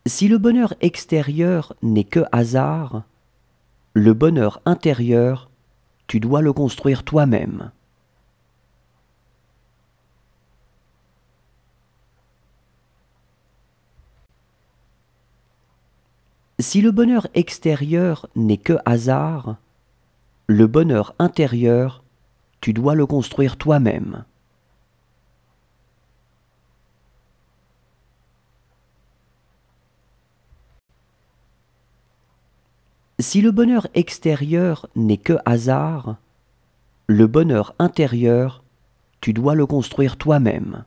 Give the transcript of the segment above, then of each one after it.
Si le bonheur extérieur n'est que hasard, le bonheur intérieur, tu dois le construire toi-même. Si le bonheur extérieur n'est que hasard, le bonheur intérieur, tu dois le construire toi-même. Si le bonheur extérieur n'est que hasard, le bonheur intérieur, tu dois le construire toi-même.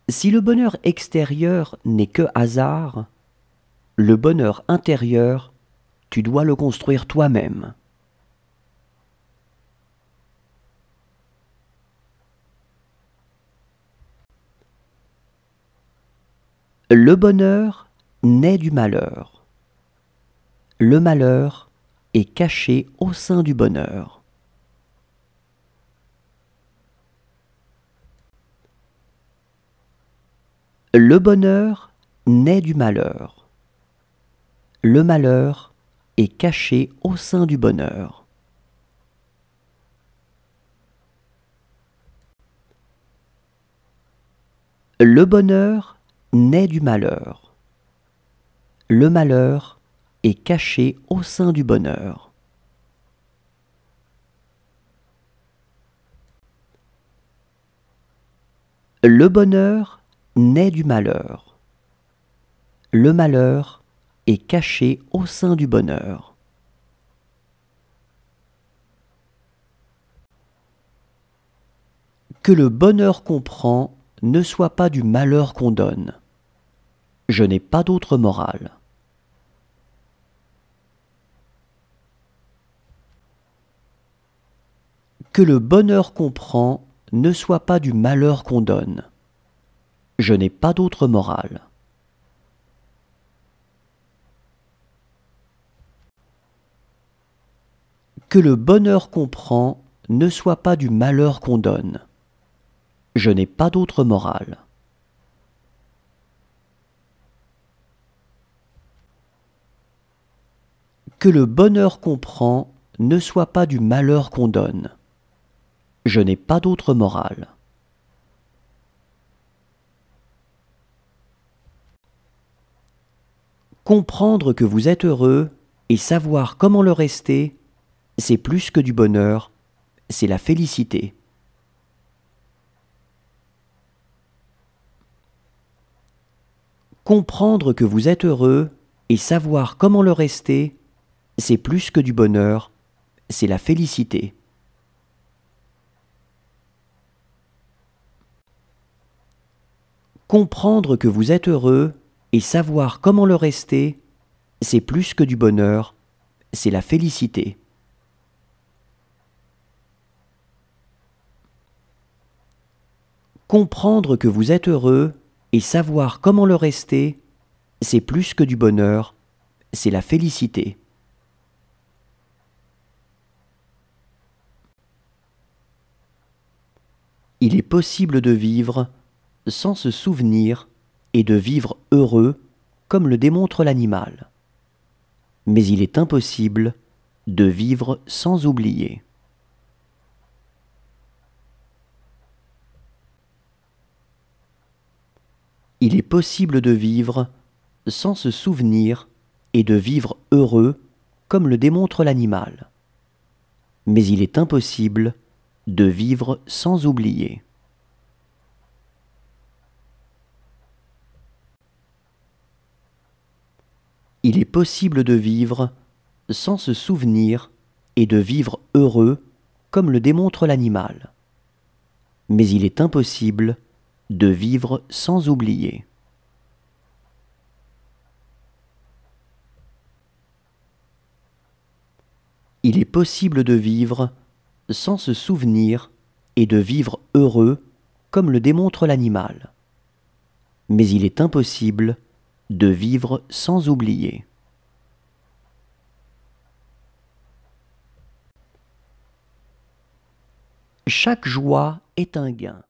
Si le bonheur extérieur n'est que hasard, le bonheur intérieur, tu dois le construire toi-même. Le bonheur naît du malheur. Le malheur est caché au sein du bonheur. Le bonheur naît du malheur. Le malheur est caché au sein du bonheur. Le bonheur naît du malheur. Le malheur est caché au sein du bonheur. Le bonheur naît du malheur. Le malheur est caché au sein du bonheur. Que le bonheur qu'on prend ne soit pas du malheur qu'on donne. Je n'ai pas d'autre morale. Que le bonheur qu'on prend ne soit pas du malheur qu'on donne. Je n'ai pas d'autre morale. Que le bonheur qu'on prend ne soit pas du malheur qu'on donne. Je n'ai pas d'autre morale. Que le bonheur qu'on prend ne soit pas du malheur qu'on donne. Je n'ai pas d'autre morale. Comprendre que vous êtes heureux et savoir comment le rester, c'est plus que du bonheur, c'est la félicité. Comprendre que vous êtes heureux et savoir comment le rester, c'est plus que du bonheur, c'est la félicité. Comprendre que vous êtes heureux et savoir comment le rester, c'est plus que du bonheur, c'est la félicité. Comprendre que vous êtes heureux et savoir comment le rester, c'est plus que du bonheur, c'est la félicité. Il est possible de vivre sans se souvenir et de vivre heureux comme le démontre l'animal. Mais il est impossible de vivre sans oublier. Il est possible de vivre sans se souvenir et de vivre heureux comme le démontre l'animal. Mais il est impossible de vivre sans oublier. Il est possible de vivre sans se souvenir et de vivre heureux comme le démontre l'animal. Mais il est impossible de vivre sans oublier. Il est possible de vivre sans se souvenir et de vivre heureux comme le démontre l'animal. Mais il est impossible de vivre sans oublier. Chaque joie est un gain.